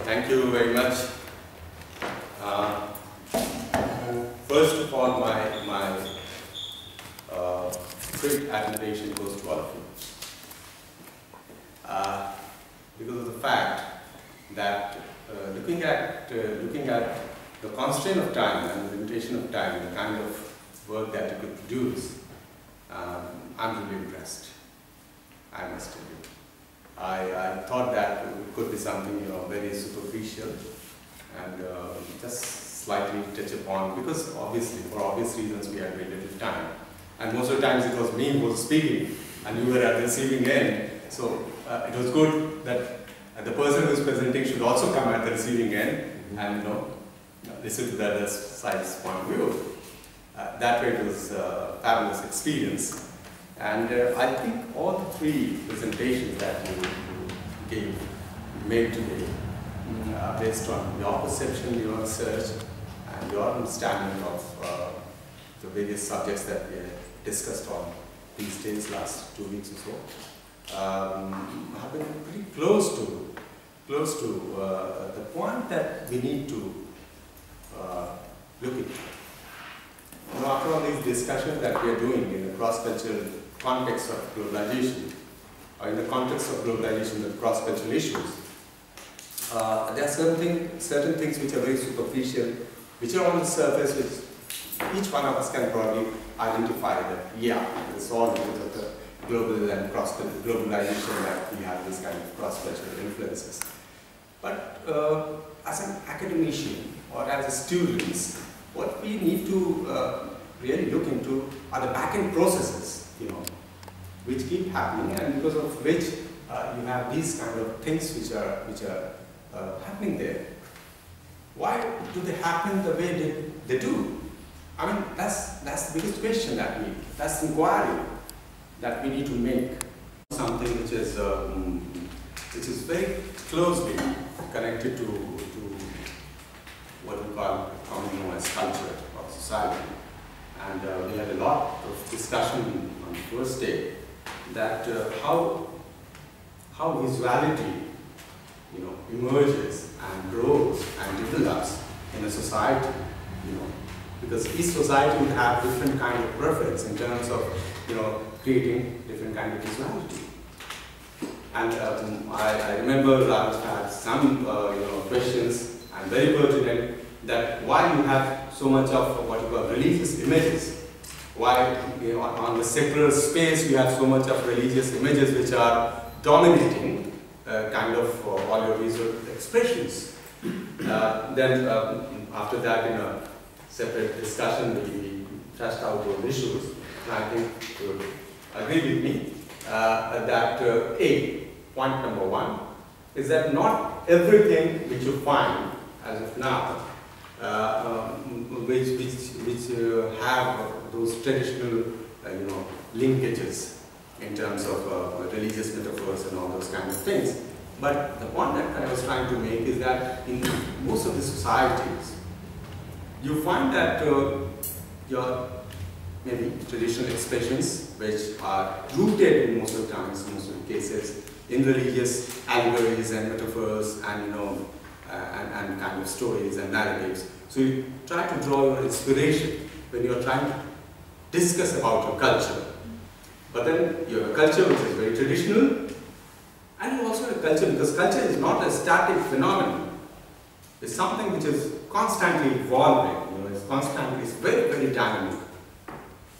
Thank you very much. First of all, my great admiration goes to all of you. Because of the fact that looking at the constraint of time and the limitation of time, the kind of work that you could produce, I'm really impressed, I must tell you. I thought that it could be something very superficial and just slightly touch upon, because obviously, for obvious reasons, we had very little time. And most of the times it was me who was speaking and you were at the receiving end. So it was good that the person who is presenting should also come at the receiving end and listen to the other side's point of view. That way it was a fabulous experience. And I think all the three presentations that you made today, based on your perception, your research, and your understanding of the various subjects that we discussed on these days, last 2 weeks or so, have been pretty close to the point that we need to look into. After all these discussions that we are doing in the cross-cultural context of globalization, or in the context of globalization with cross-cultural issues, there are certain things which are very superficial, which are on the surface, which each one of us can probably identify that, yeah, it's all because of the global and cross-cultural globalization that we have this kind of cross-cultural influences. But as an academician or as students, what we need to really look into are the back-end processes, which keep happening, and because of which you have these kind of things which are happening there. Why do they happen the way they do? I mean, that's the biggest question that's the inquiry that we need to make. Something which is very closely connected to what we call commonly known as culture of society. And we had a lot of discussion on the first day that how visuality emerges and grows and develops in a society, because each society would have different kind of preference in terms of creating different kind of visuality. And I remember Raj had some questions, and very pertinent, that why you have so much of what you call religious images. Why on the secular space you have so much of religious images which are dominating kind of audiovisual expressions. Then after that, in a separate discussion, we thrashed out those issues. And I think you would agree with me that point number one is that not everything which you find as of now, which have those traditional linkages in terms of religious metaphors and all those kind of things. But the point that I was trying to make is that in most of the societies, you find that your maybe traditional expressions, which are rooted in most of the times, most of the cases, in religious allegories and metaphors and and kind of stories and narratives. So you try to draw your inspiration when you are trying to discuss about your culture. But then you have a culture which is very traditional, and you also have a culture, because culture is not a static phenomenon. It's something which is constantly evolving, it's very, very dynamic.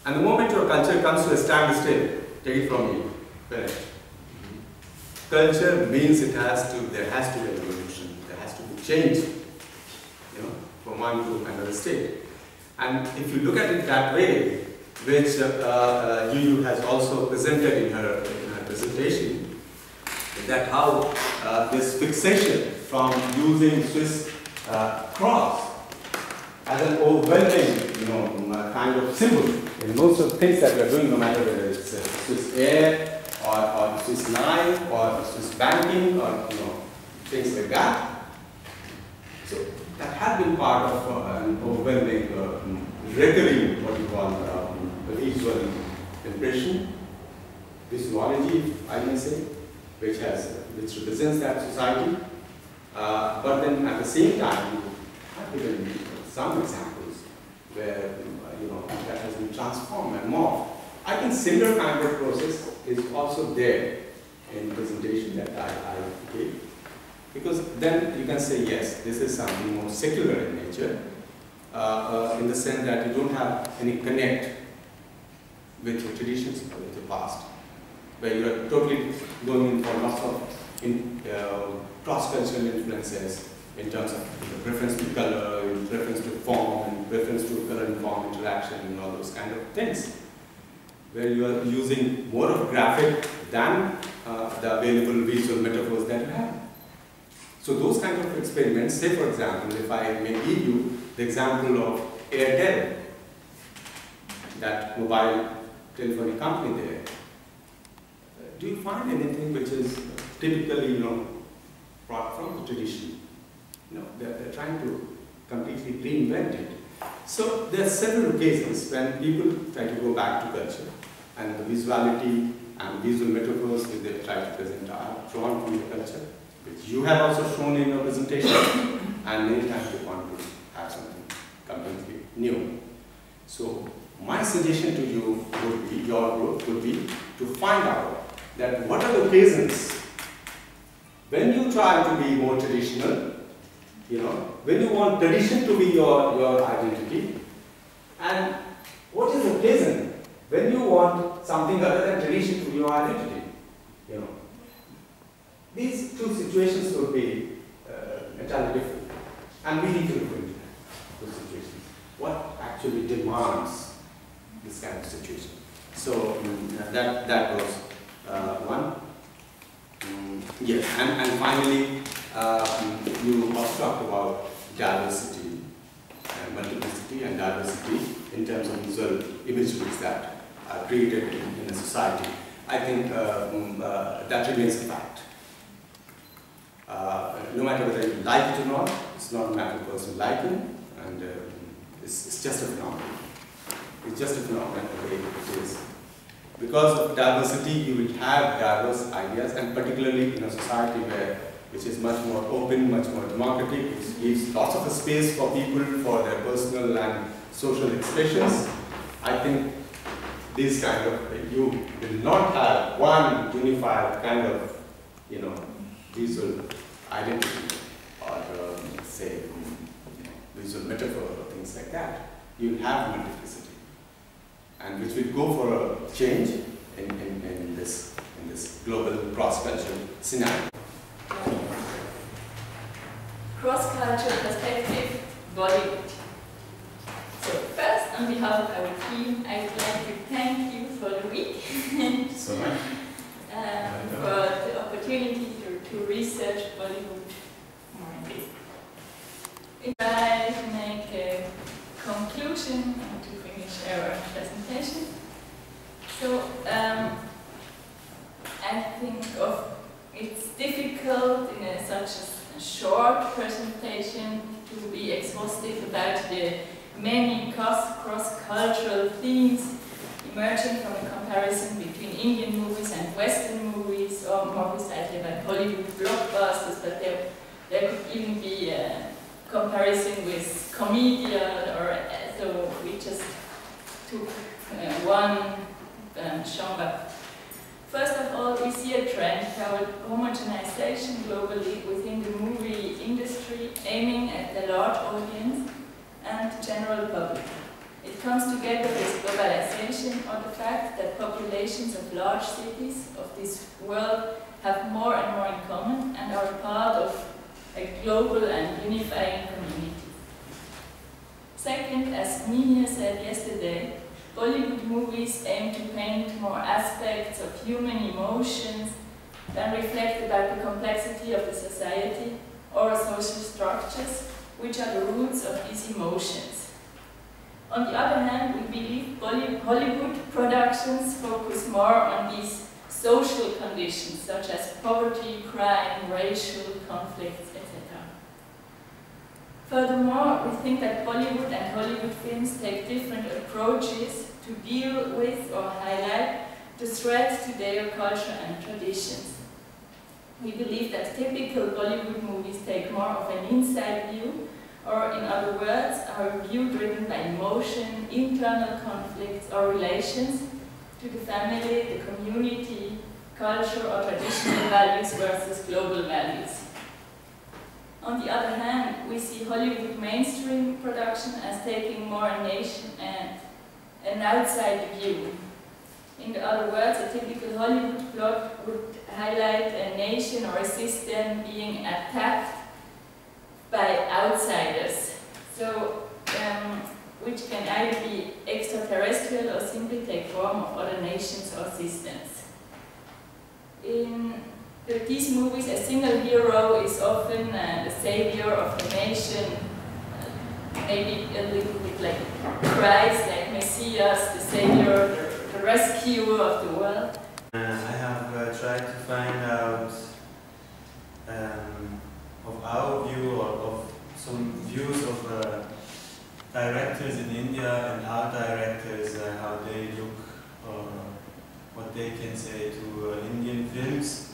And the moment your culture comes to a standstill, take it from me, finish. Culture means there has to be an evolution, there has to be change, from one to another state. And if you look at it that way, which Yu has also presented in her presentation, that how this fixation from using Swiss cross as an overwhelming, kind of symbol in most of the things that we are doing, no matter whether it's Swiss air or Swiss life or Swiss banking or things like that. So that had been part of an overwhelming, recurring, what you call visual impression, visuology, I may say, which represents that society. But then at the same time, I've given some examples where that has been transformed and morphed. I think similar kind of process is also there in the presentation that I gave. Because then you can say, yes, this is something more secular in nature, in the sense that you don't have any connect with your traditions or with your past, where you are totally going in for lots of cross-cultural influences in terms of preference to color, in preference to form, and preference to color-informed interaction, and all those kind of things, where you are using more of graphic than the available visual metaphors that you have. So those kind of experiments, say for example, if I may give you the example of Airtel, that mobile telephony company there, do you find anything which is typically, brought from the tradition? They're trying to completely reinvent it. So there are several occasions when people try to go back to culture, and the visuality and visual metaphors which they try to present are drawn from the culture, which you have also shown in your presentation, and many times you want to have something completely new. So my suggestion to you would be, your group would be, to find out that what are the occasions when you try to be more traditional, when you want tradition to be your identity, and what is the occasion when you want something other than tradition to be your identity. These two situations will be entirely different, and we need to look into those situations. What actually demands this kind of situation? So that was one. Yes, and finally, you also talked about diversity, and multiplicity and diversity in terms of visual imageries that are created in a society. I think that remains a fact. No matter whether you like it or not, it's not a matter of personal liking, and it's just a phenomenon. It's just a phenomenon the way it is. Because of diversity, you will have diverse ideas, and particularly in a society which is much more open, much more democratic, which gives lots of space for people for their personal and social expressions. I think this kind of, you will not have one unified kind of, visual identity, or say, visual metaphor or things like that. You will have multiplicity, and which will go for a change in this global cross-cultural scenario. Cross-cultural perspective, Bollywood. So first, on behalf of our team, I would like to thank you for the week. So much. For the opportunity to research Bollywood more in depth. We try to make a conclusion and to finish our presentation. So I think it's difficult in such a short presentation to be exhaustive about the many cross-cultural themes emerging from a comparison between Indian movies and Western movies, or more precisely about Hollywood blockbusters, but there could even be a comparison with commedia, or so we just took one genre. First of all, we see a trend toward homogenization globally within the movie industry, aiming at the large audience and the general public. It comes together with globalization, or the fact that populations of large cities of this world have more and more in common and are part of a global and unifying community. Second, as Mihir said yesterday, Bollywood movies aim to paint more aspects of human emotions than reflect about the complexity of the society or social structures, which are the roots of these emotions. On the other hand, we believe Hollywood productions focus more on these social conditions, such as poverty, crime, racial conflicts, etc. Furthermore, we think that Bollywood and Hollywood films take different approaches to deal with or highlight the threats to their culture and traditions. We believe that typical Bollywood movies take more of an inside view, or in other words, are a view driven by emotion, internal conflicts or relations to the family, the community, culture or traditional values versus global values. On the other hand, we see Hollywood mainstream production as taking more a nation and an outside view. In other words, a typical Hollywood plot would highlight a nation or a system being attacked by outsiders, so which can either be extraterrestrial or simply take form of other nations or systems. In these movies, a single hero is often the savior of the nation, maybe a little bit like Christ, like Messias, the savior, the rescuer of the world. I have tried to find out of our view or of some views of directors in India and our directors, how they look or what they can say to Indian films.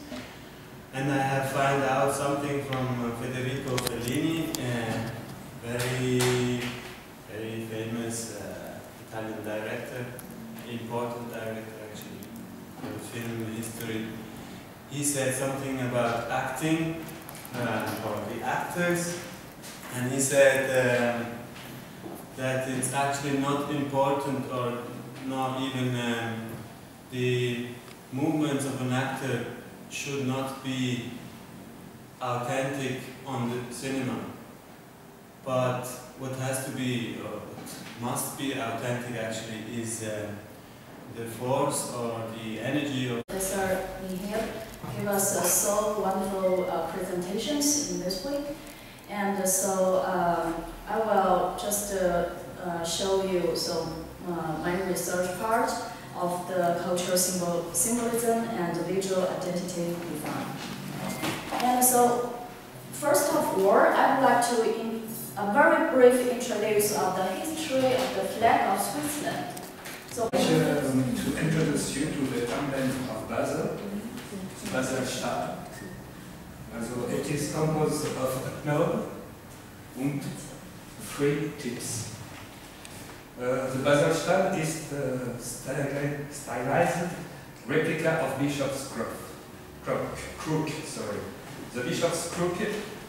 And I have found out something from Federico Fellini, very famous Italian director, important director actually for the film history. He said something about acting, or the actors, and he said that it's actually not important or not even the movements of an actor should not be authentic on the cinema, but what has to be, or what must be authentic actually is the force or the energy of Professor Mihir gave us so wonderful presentations in this week, and so I will just show you some my research part of the cultural symbolism and visual identity design. And so, first of all, I would like to very briefly introduce the history of the flag of Switzerland. So, to introduce you to the emblem of Basel, Baselstadt. Also, it is composed of a knob and 3 tips. The Baselstadt is the stylized replica of Bishop's crook. The Bishop's crook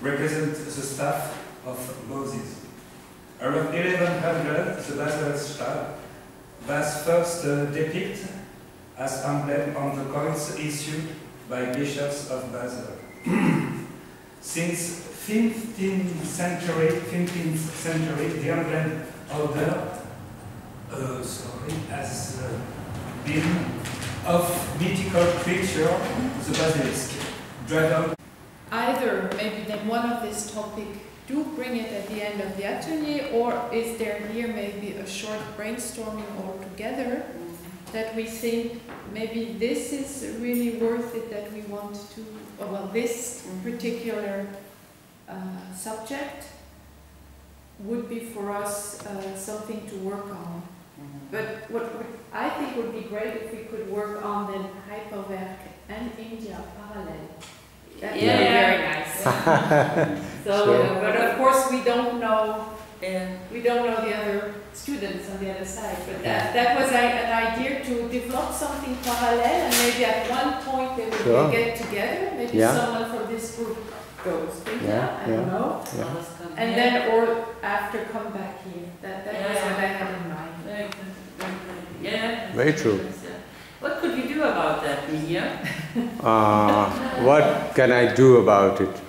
represents the staff of Moses. Around 1100, the Baselstadt was first depicted as emblem on the coins issued by bishops of Basel. Since 15th century, the emblem order has been of mythical creature, the basilisk, dragon. Either maybe then one of this topic do bring it at the end of the atelier, or is there here maybe a short brainstorming all together that we think maybe this is really worth it, that we want to, well, this particular subject would be for us something to work on. But what I think would be great if we could work on then HyperWerk and India parallel. That would be very nice. So, Sure. but of course we don't know. We don't know the other students on the other side. But that was an idea to develop something parallel, and maybe at one point they would Sure. get together. Maybe someone from this group goes to India. I don't know. And then, or after, come back here. That was what I had in mind. Yeah. Very true. What could you do about that, Mihir? What can I do about it?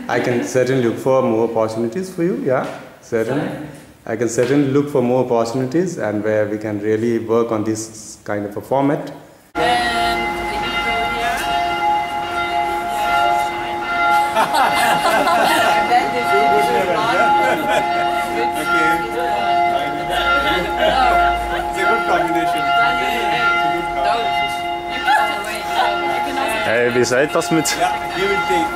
I can certainly look for more opportunities for you, yeah, certainly. Sorry? I can certainly look for more opportunities and where we can really work on this kind of a format. Hey, wie seid das mit? Ja, hier will take